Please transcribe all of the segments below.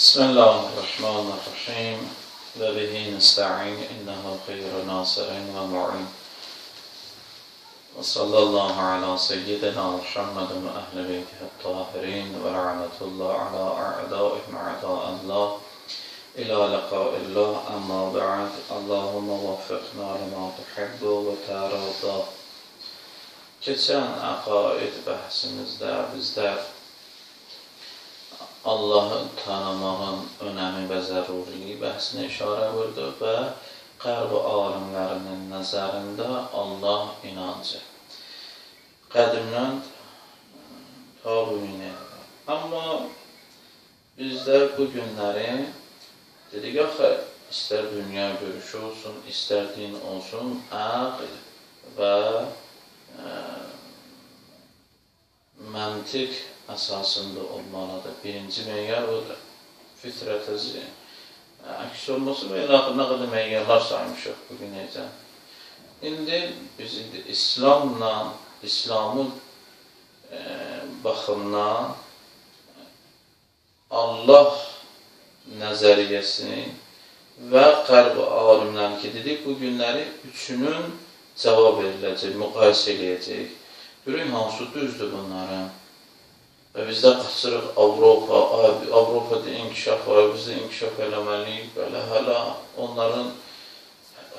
بسم الله الرحمن الرحيم وبه نستعين إنه خير ناصر ومعين وصلى الله على سيدنا محمد وأهل بيته الطاهرين ولعنة الله على أعدائهم أعداء الله إلى لقاء الله. أما بعد اللهم وفقنا لما تحب وترضى. Keçən əqaid bəhsimizdə bizlər Allahı tanımağın önəmi və zəruriliyi bəhsinə işarə vurduq və qərb alimlərinin nəzərində Allah inancı qədimdən ta bugünə. Amma bizdə bu günləri dedik, axı, istər dünya görüşü olsun, istər din olsun, əql və məntiq əsasında olmalıdır. Birinci meyar odur. Fitrətəzi əks olması və nə qədər meyarlar saymışıq bugün necə. İndi biz İslamın baxımdan Allah nəzəriyyəsini və qərb alimlərin ki, dedik, bu günləri üçünün cavab veriləcək, müqayisə eləyəcək. Görün, hansı düzdür bunların? Və bizdə qaçırıq Avropada inkişaf var, bizdə inkişaf eləməliyik, belə hələ onların,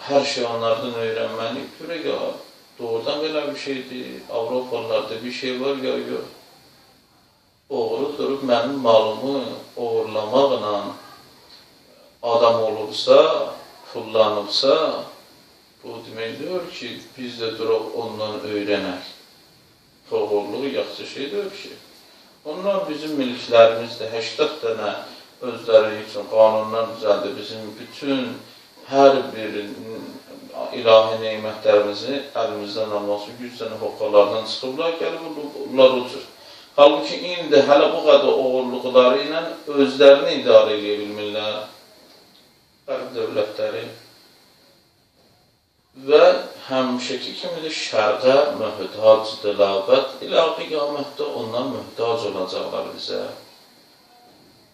hər şey onlardan öyrənməliyik. Görək, doğrudan belə bir şeydir, Avropalılarda bir şey var, ya yox. Oğru durub mənim malımı oğurlamaqla adam olubsa, pullanıbsa, bu demək deyir ki, biz də duraq ondan öyrənək. Toğurluğu yaxşı şey deyir ki, onlar bizim miliklərimizdə 80 dənə özləri üçün qanunlar düzəldi. Bizim bütün hər bir ilahi neymətlərimizi əlimizdən alması 100 dənə hoqqalardan çıxıblar, gəlib onlar ucur. Halbuki indi hələ bu qədər oğurluqları ilə özlərini idarə edə bilmirlər, qərb dövlətləri. Və həmişəki kimi də şərqə möhtacdırlar və ilə qiyamətdə ondan möhtac olacaqlar bizə.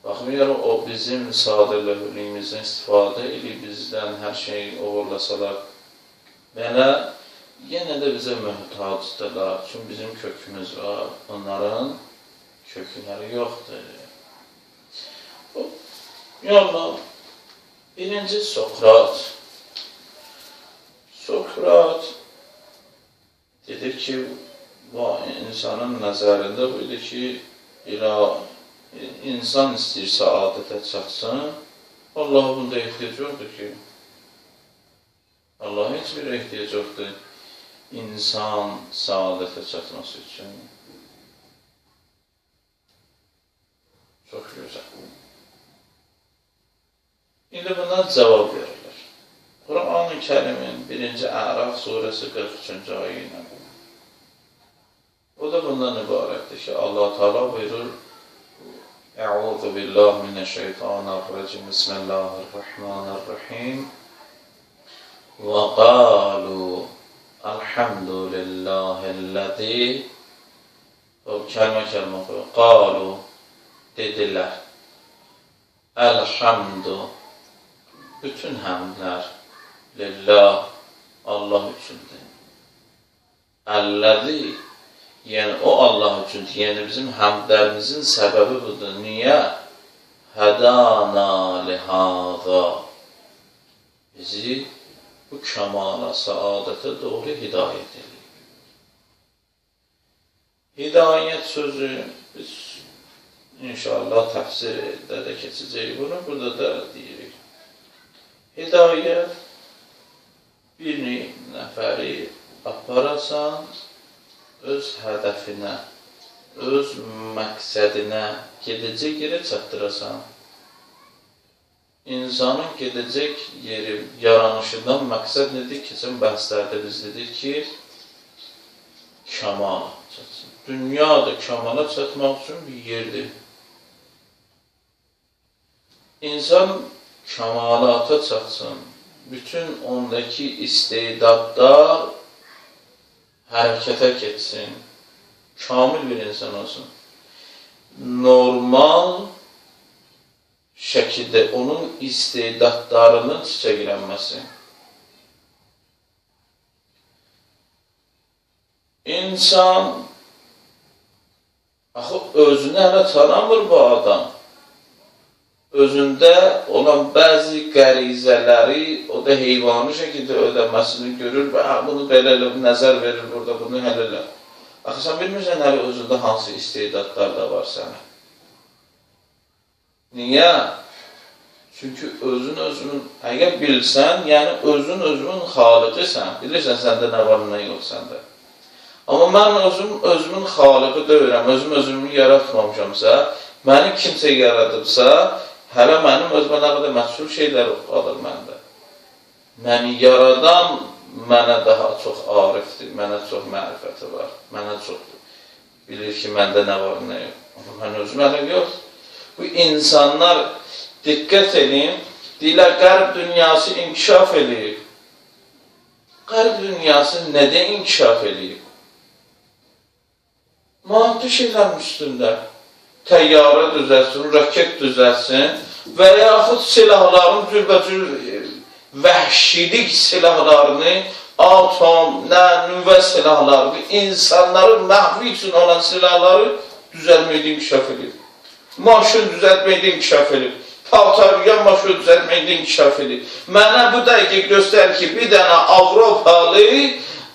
Baxmayaraq, o bizim sadəlövlüyümüzdən istifadə edib bizdən hər şeyi uğurlasalar, belə yenə də bizə möhtacdırlar. Çünki bizim kökümüz var, onların kökləri yoxdur. Yallah, birinci Sokrat dedir ki, bu insanın nəzərində buydu ki, insan istəyirsə adətə çatsın, Allaha bunda ehtiyac yoxdur ki. Allaha heç bir ehtiyac yoxdur insan saadətə çatması üçün. Çox gözəl. İndi bundan cavab verir. Quran-ı Kərimin 1-ci Əraf surəsi 43-cü ayə ilə. O da bundan ibarətdir ki, Allah Teala buyurur: Əuzu billahi minəşşeytanirracim. Bismillahirrahmanirrahim. Və qalu elhamdülillahillezî. O kəlmə oxuyur. Qalu dedilər. Elhamdü, bütün həmdlər lillah, Allah üçündür. Əlləzi, yəni o Allah üçündür. Yəni bizim həmdlərimizin səbəbi budur. Niyə? Hədana lihaza. Bizi bu kəmala, saadətə doğru hidayət edir. Hidayət sözü, biz inşallah təfsirdə də keçəcək bunu, burada da deyirik. Hidayət, bir nəfəri aparasan, öz hədəfinə, öz məqsədinə, gedəcək yerə çatdırasan. İnsanın gedəcək yeri, yaranışından məqsəd nedir? Keçən bəhslərdə biz dedik ki, kəmala çatsın. Dünya da kəmala çatmaq üçün bir yerdir. İnsan kəmalata çatsın. Bütün ondaki istedadlar hərəkətə keçsin, kamil bir insan olsun. Normal şəkildə onun istedadlarının çiçəklənməsi. İnsan axı özünü hələ tanımır bu adam. Özündə olan bəzi qərizələri, o da heyvani şəkildə ödəməsini görür və bunu belə nəzər verir burada, bunu hələ elə. Axı sən bilmirsən hələ özündə hansı istedadlar da var sənə. Niyə? Çünki özün, əgər bilsən, yəni özün xaliqisən, bilirsən səndə nə var, nə yox səndə. Amma mən özümün xaliqi deyirəm, özümü yaratmamışamsa, məni kimsə yaradıbsa, hələ mənim özümə nə qədər məsul şeylər qalır məndə. Məni yaradan mənə daha çox arifdir, mənə çox mərifəti var, mənə çox bilir ki, məndə nə var, nə yox. Amma mən özüm hələ yox. Bu insanlar, diqqət edin, deyirlər, qərb dünyası inkişaf edib. Qərb dünyası nədə inkişaf edib? Maddi şeylərin üstündə. Təyyarə düzəlsin, raket düzəlsin və yaxud silahların cürbəcür vəhşilik silahlarını, atom, nüvə silahlarını, insanların məhvi üçün olan silahları düzəlməkdə inkişaf edib. Maşın düzəltməkdə inkişaf edib. Paltarıyan maşın düzəltməkdə inkişaf edib. Mənə bu dəqiqə göstərir ki, bir dənə Avropalı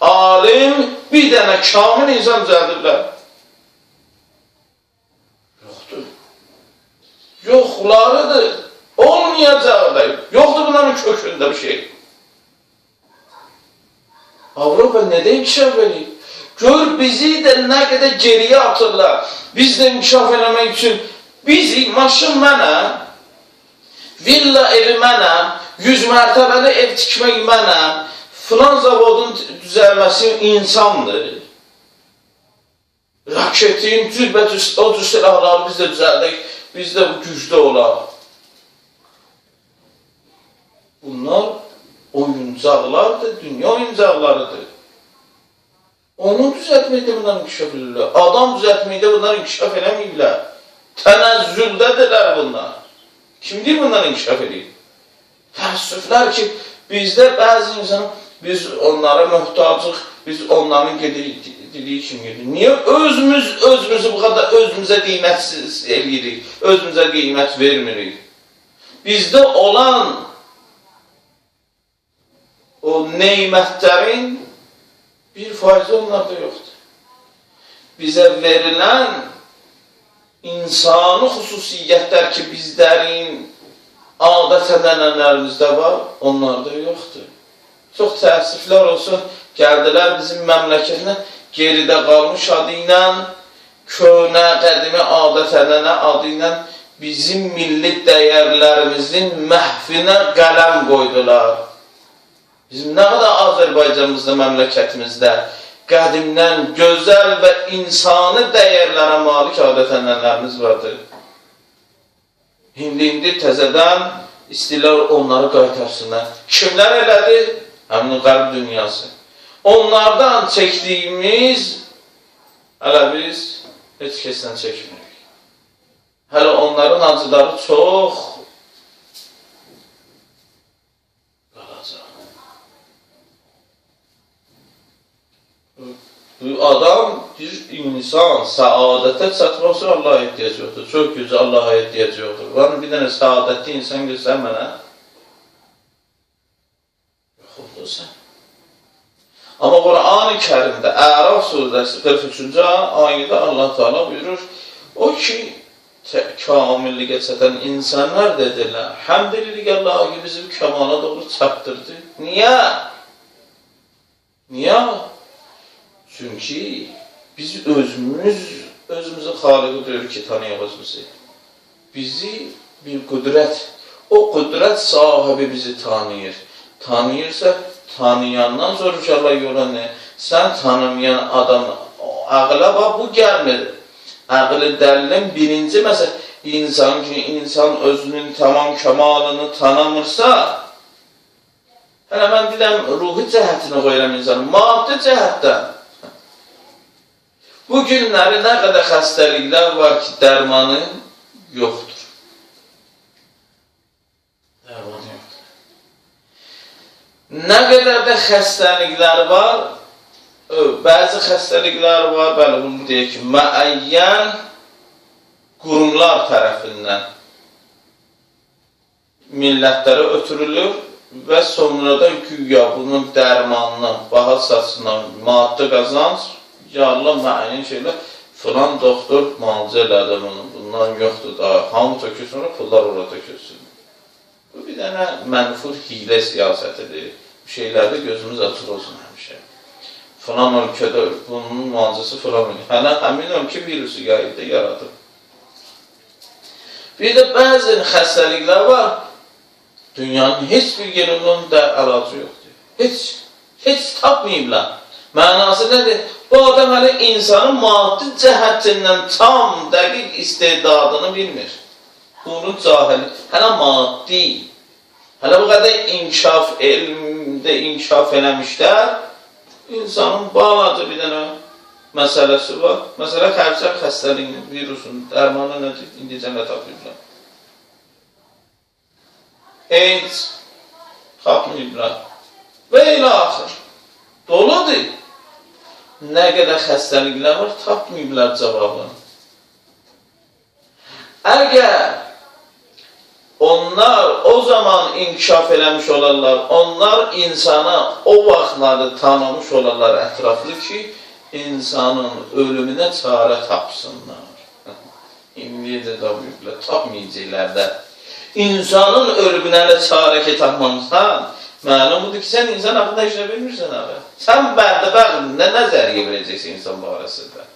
alim, bir dənə kamil insan düzəldirlər. Yoxdur. Yoxlarıdır. Olmayacaqdır. Yoxdur bunların kökündə bir şey. Avropa nədə inkişaf edib? Gör bizi də nə qədər geriyə atırlar. Biz də inkişaf eləmək üçün bizi, maşın mənəm, villa evi mənəm, 100 mərtəbəli ev tikmək mənəm, filan zavodun düzəlməsi insandır. Raketin, cürbəcür, o cür silahları biz də düzəldək, biz də bu gücdə olaq. Bunlar oyuncaqlardır, dünya oyuncaqlarıdır. Onu düzəltməkdə bunlar inkişaf edirlər. Adam düzəltməkdə bunlar inkişaf eləməyiblər. Tənəzzüldədirlər bunlar. Kimdir bunlar inkişaf edib? Təəssüflər ki, bizdə bəzi insan, biz onlara möhtacıq, biz onların dediyi kimi gedir. Niyə özümüzü bu qədər özümüzə qiymətsiz eləyirik, özümüzə qiymət vermirik? Bizdə olan o neymətlərin 1% onlarda yoxdur. Bizə verilən insani xüsusiyyətlər ki, bizlərin adət-ənənələrimizdə var, onlarda yoxdur. Çox təəssüflər olsun, gəldilər bizim məmləkətinə, geridə qalmış adı ilə, köhnə, qədimi adət-ənənə adı ilə bizim milli dəyərlərimizin məhvinə qələm qoydular. Bizim nə qədər Azərbaycanımızda, məmləkətimizdə qədimdən gözəl və insani dəyərlərə malik adət-ənənələrimiz vardır. İndi təzədən istəyirlər onları qaytarsınlar. Kimlər elədi? Həmin qərb dünyası. Onlardan çəkdiyimiz, hələ biz heç kəsdən çəkmirik. Hələ onların acıları çox qalacaq. Adam, bir insan səadətə çatması Allaha ehtiyac yoxdur. Çox gücü Allaha ehtiyac yoxdur. Var mı bir dənə səadətli insan göstər mənə? Yox olursa. Amma Quran-ı Kərimdə, Əraf surəsi 43-cü ayədə Allah Teala buyurur, o ki, kamilliyə çatan insanlar dedirlər, həmd edirik Allaha ki, bizi kamala doğru çatdırdı. Niyə? Niyə? Çünki biz özümüzü xaliqi deyir ki, tanıyaq özümüzü. Bizi bir qüdrət, o qüdrət sahibi bizi tanıyır. Tanıyırsa, tanıyandan sonra inşallah yola nə? Sən tanımayan adam, ağla bax, bu gəlmir. Ağlı dəlilin birinci məsələ, insan özünün tamam kəmalını tanımırsa, hələ mən deyiləm, ruhi cəhətini qoyuram insanın, maddi cəhətdən. Bu günləri nə qədər xəstəliklər var ki, dərmanı yoxdur. Nə qədər də xəstəliklər var, bəzi xəstəliklər var, bəli, bunu deyək ki, müəyyən qurumlar tərəfindən millətlərə ötürülür və sonradan güya bunun dərmanını, baha saçından, maddi qazanc, yarılan müəyyən şeylər, filan doktor müalicə elədi bunu, bundan yoxdur da, hamı tökür, sonra pullar orada tökülsün. Bu bir dənə mənfur hilə siyasətidir. Bu şeylərdə gözümüz açıq olsun həmişə. Filan ölkədə bunun müalicəsi filan ölkədə. Hələ həmin ölkə virusu yayıda yaradır. Bir də bəzi xəstəliklər var, dünyanın heç bir yerinin də əlacı yoxdur. Heç tapmayıblar. Mənası nədir? Bu adam hələ insanın maddi cəhətindən tam, dəqiq istedadını bilmir. Bunun cahili, hələ maddi, hələ bu qədər inkişaf, elmdə inkişaf eləmişlər, insanın balaca bir dənə məsələsi var. Məsələ xərçər xəstəliyin, virusun, dərmanı nədir? İndicə nə tapıyıblar? AIDS tapmayıblar. Və elə axır. Doludur. Nə qədər xəstəliklər var, tapmayıblar cavabını. Əgər onlar o zaman inkişaf eləmiş olarlar, onlar insana o vaxtları tanımış olarlar ətraflı ki, insanın ölümünə çarə tapsınlar. İndiyəcə tapmayacaqlar da. İnsanın ölümünə çarə ki tapmamızdan, məlumdur ki, sən insan haqqında işlə bilmirsən abi. Sən bəndə nə nəzəriyə verəcəksən insan barəsində?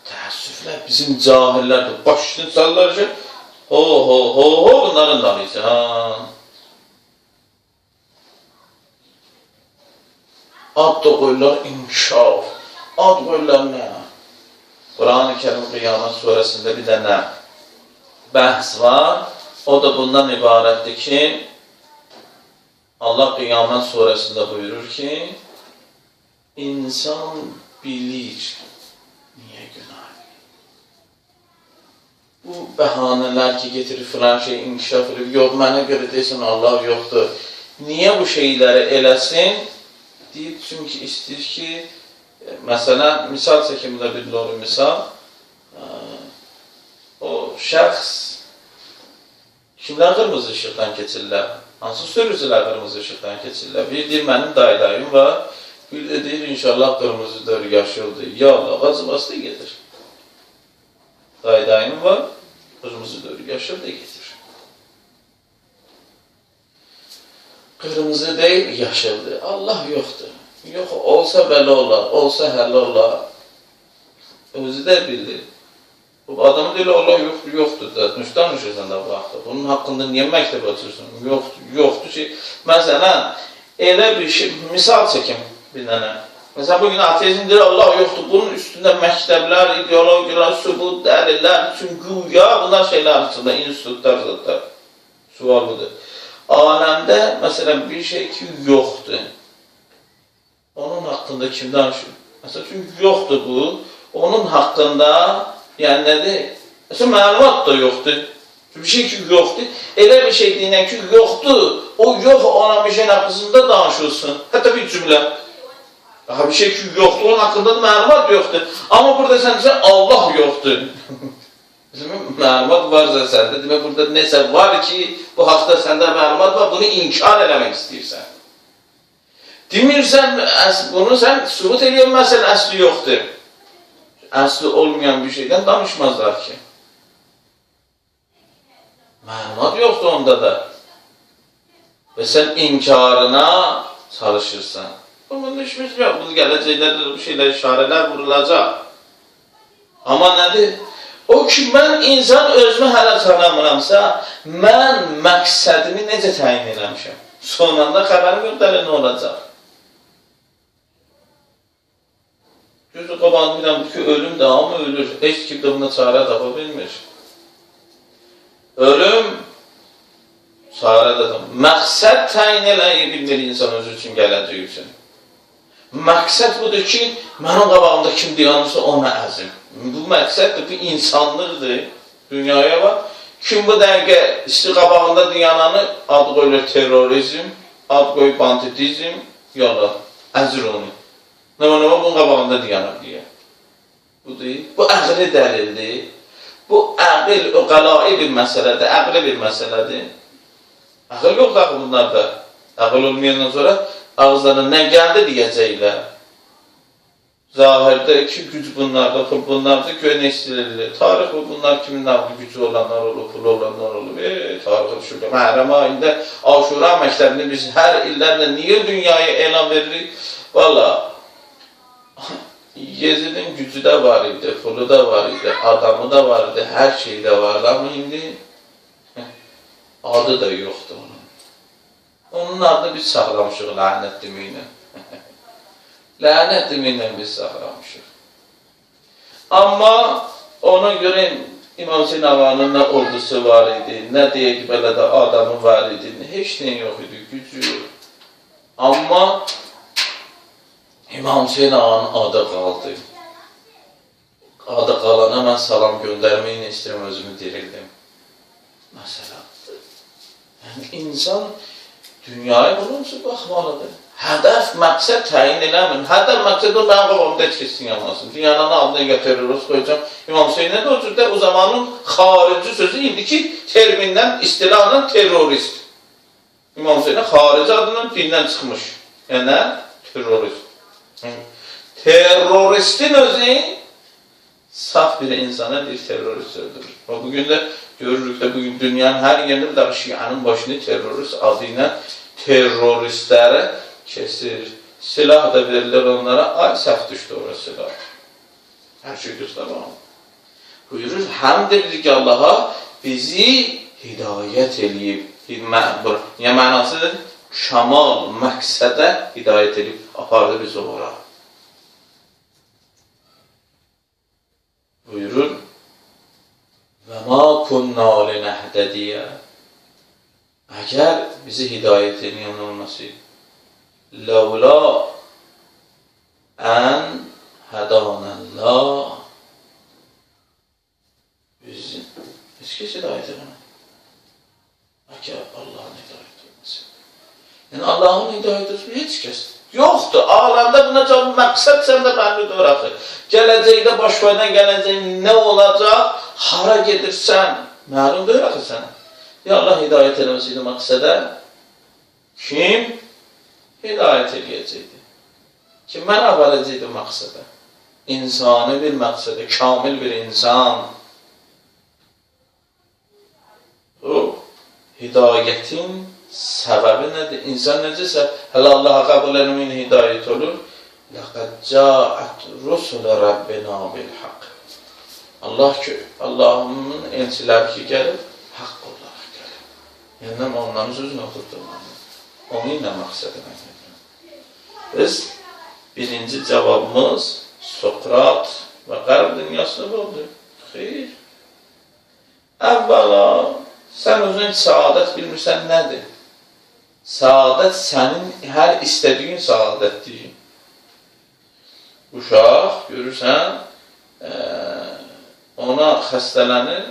Təəssüflər bizim cahillər də başını çallar ki, bunların dalıysa. Ad da qoyurlar inkişaf, ad qoyurlar nə? Quran-ı Kerim Qiyamət surəsində bir dənə bəhs var. O da bundan ibarətdir ki, Allah Qiyamət surəsində buyurur ki, insan bilir niyə günah edir. Bu bəhanələr ki, getirir filan şey inkişaf edir, yox, mənə görə desin Allah yoxdur. Niyə bu şeyləri eləsin? Deyib, çünki istəyir ki, məsələn, misal çəkimdə bir doğru misal, o şəxs kimlər qırmızı işıqdan keçirlər? Hansı sürücülər qırmızı işıqdan keçirlər? Bir deyir, mənim dayım var, bir də deyir, inşallah qırmızıdır, yaşıldır. Ya Allah, qazıbası da gedir. Dayım var, qırmızıdır, yaşıldır, gedir. Qırmızı deyil, yaşıldır. Allah yoxdur. Yox, olsa belə olar, olsa hələ olar. Özü də bilir. Adamı deyil, Allah yoxdur da, düz danışırsan da bu haqda. Bunun haqqında niyə məktəb açırsan? Yoxdur ki, məsələn, elə bir şey, misal çəkim bir dənə. Məsələn, bugün ateizm deyir, Allah yoxdur, bunun üstündə məktəblər, ideologiyar, sübut, dəlillər, çünki ya, bunlar şeylər açılır, institutlar zaten. Sual budur. Aləmdə, məsələn, bir şey ki, yoxdur. Onun haqqında kim danışır? Məsələn, çünki yoxdur bu, onun haqqında, yəni nədir? Məsələn, məlumat da yoxdur. Bir şey ki, yoxdur. Elə bir şey deyilən ki, yoxdur. O yox olan bir şeyin haqqında danışılsın. Hətta bir cümlə. Bir şey ki, yoxdur, onun haqqında da məlumat yoxdur. Amma burada sən deyirsən, Allah yoxdur. Məlumat varsa səndə, demək, burada nəsə var ki, bu haqda səndə məlumat var, bunu inkar eləmək istəyirsən. Demirsən, bunu sən sübut edilməsən, əsli yoxdur. Əsli olmayan bir şeydən danışmazlar ki. Məlumat yoxdur onda da. Və sən inkarına çalışırsan. Bunun işimiz yox. Bu gələcəklərdə bu şeylər, işarələr vurulacaq. Amma nədir? O ki, mən insan özümü hələ tanımıramsa, mən məqsədimi necə təyin eləmişəm? Sonunda xəbərim yox, dəli nə olacaq? Gözü qabanı biləm ki, ölüm davamı ölür. Heç kim də buna çarə tapa bilmir. Ölüm çarə də tapa. Məqsəd təyin eləyə bilmir insan özü üçün, gələcək üçün. Məqsəd budur ki, mənim qabağımda kim dayanırsa ona əzim. Bu məqsəddir, bu insanlıqdır. Dünyaya var. Kim bu dəqiqə isti qabağında diyananı ad qoyulur terrorizm, ad qoyub banditizm, yola, əzir onu. Nə bunun qabağında diyanar deyə. Bu əqli dəlildir. Bu əqil, o qəlai bir məsələdir, əqli bir məsələdir. Əqil yoxdur axı bunlarda. Əqil olmayandan sonra ağızlarına nə gəldi deyəcəklər. Zahirdə ki, güc bunlarda, pul bunlarda göyə nə istəyirlər. Tarix bu, bunlar kimin nəqli gücü olanlar olur, pul olanlar olur. Tarixi düşürlər. Məhrəm ayında Aşura məktəbini biz hər illərlə niyə dünyaya elan veririk? Valla, Yezidin gücü də var idi, pulu da var idi, adamı da var idi, hər şey də vardı. Amma indi adı da yoxdur onun. Onun adını biz saxlamışıq lənət deməklə. Lənət deməklə biz saxlamışıq. Amma ona görə İmam Hüseyin Ağanın nə ordusu var idi, nə deyək belə də adamı var idi, heç nə yox idi, gücü yox. Amma İmam Hüseyin Ağanın adı qaldı. Adı qalana mən salam göndərməyini istəyirəm, özümü dirildim. Məsələdir. Yəni, insan dünyaya bunun üçün baxmalıdır. Hədəf, məqsəd təyin eləmir. Hədəf, məqsəd o, mənim qabamda heç kesin yanmasın. Dünyanın adına terörist qoyacaq. İmam Hüseyinə də o cürdə o zamanın xarici sözü indiki termindən, istilahla terörist. İmam Hüseyinə xarici adından dindən çıxmış. Yəni nə? Terörist. Teröristin özü saf bir insana bir terörist öldürür. Bugün də görürük də bugün dünyanın hər yerində bir daha Şianın başını terörist adı ilə teröristlərə kesir. Silah da verilir onlara. Ay səhv düşdü orası silah. Hər şey göstərir. Buyurur, həm dedik ki Allaha bizi hidayət eləyib. Yəni mənasıdır, şamal məqsədə hidayət edib, apardı biz ora. Buyurur, və mə kunnə linəhdədiyə, əgər bizi hidayət edən olması, ləvla ən hədənəllah, biz heç hidayət edəmək. Əgər Allahın hidayət olması. Yəni, Allahın hidayət olması heç kəs yoxdur. Aləmdə buna cavab məqsəd səndə bəllidir orası. Gələcəkdə başvaydan gələcək nə olacaq, hara gedirsən, məlumdur orası sənə. Ya Allah hidayət eləməsiydi məqsədə, kim hidayət eləyəcəkdir? Kim mənə verəcəkdir məqsədə? İnsani bir məqsədə, kamil bir insan. O, hidayətin səbəbi nədir? İnsan necəsə, hələ Allaha qəbul eləməyin hidayət olur. لَقَدْ جَاءَتْ رُسُلَ رَبِّنَا بِالْحَقِّ Allah'ın elçiləri ki gəlir, haqq olaraq gəlir. Yəni, onların sözünü oturtdurmalı. Onu ilə məqsədinə gəlir. Biz birinci cavabımız Sokrat və qərb dünyasında oldu. Xeyr. Əvvəla, sən özün səadət bilmirsən nədir? Səadət sənin hər istədiyin səadətdir. Uşaq, görürsən, ona xəstələnir,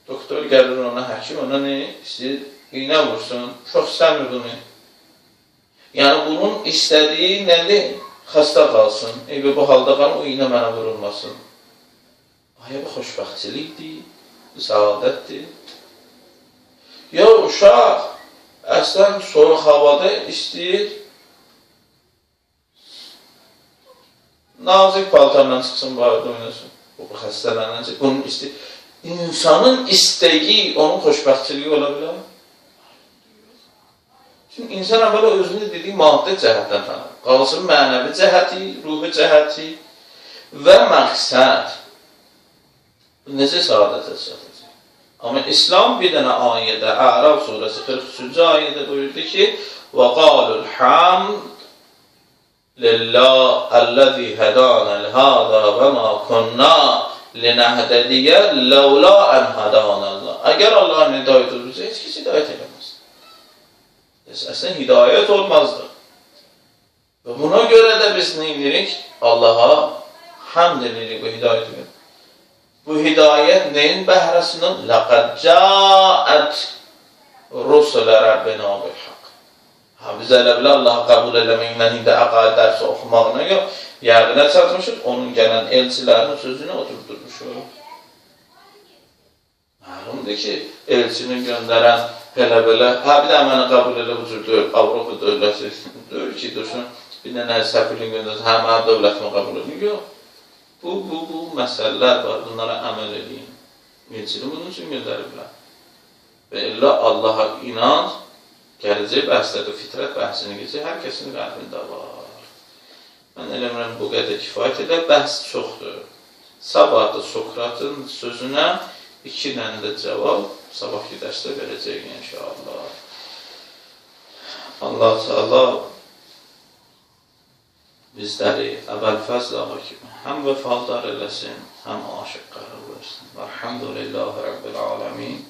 doktor gəlir ona, həkim ona nə istəyir? İynə vursun, çox istəmir bunu. Yəni, bunun istədiyi nədir? Xəstə qalsın, bu halda qalın, o iynə mənə vurulmasın. Ay, bu xoşbəxtçilikdir, bu səadətdir. Ya, uşaq, əslən soyuq havada istəyir, nazik paltarla çıxsın, barədə oynasın. O, xəstələnəcək. İnsanın istəyi, onun xoşbəxtçiliyi ola bilər. Çünki insan əvvələ özünü dediyi maddi cəhətdən tanır. Qalsın mənəvi cəhəti, ruhi cəhəti və məqsəd. Necə səadətə çatacaq? Amma İslam bir dənə ayədə, Ərəb surəsi 43-cü ayədə buyurdu ki, وَقَالُ الْحَمْدِ لِلَّهِ الَّذِي هَدَانَ لِهَذَا وَمَا كُنَّا لِنَهْتَدِيَ لَوْلَا أَنْ هَدَانَ اللّٰهِ Əgər Allahın hidayət olursa, heç kəs hidayət eləməz. Əslən, hidayət olmazdır. Və buna görə də biz nə edirik? Allaha həmd edirik bu hidayət edir. Bu hidayət neyin bəhrəsindən? Laqad ca'at rusul Rabbina bil haqq. Biz elə bilə Allahı qəbul eləməklə indi əqaid dərsi oxumağına yox, yəqinə çatmışıq, onun gələn elçilərinin sözünü oturdurmuşuq. Məlumdur ki, elçini göndərən belə, bir də mənə qəbul elə bu cür deyil, Avropa dövləti deyil ki, dursun, bir dənə səfirliyin göndərsin, mənə dövlətimi qəbul edin, yox. Bu məsələlər var, bunlara əməl edin. Elçini bunun üçün göndəriblər. Və elə Allaha inanc, gələcək bəhsləri, fitrət bəhsini geçir, hər kəsin qəlbində var. Mən eləmirəm, bu qədər kifayət edə, bəhs çoxdur. Sabah da Sokratın sözünə 2 dənə də cavab sabahki dərsdə verəcək inşallah. Allah Teala bizləri əvvəl fəzl ağa kimi həm vəfadar eləsin, həm aşıq qərar versin. Elhamdülillahi Rabbil aləmin.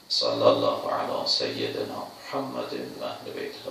Sallallahu ala seyyidina Muhammedin və əhl-i beyti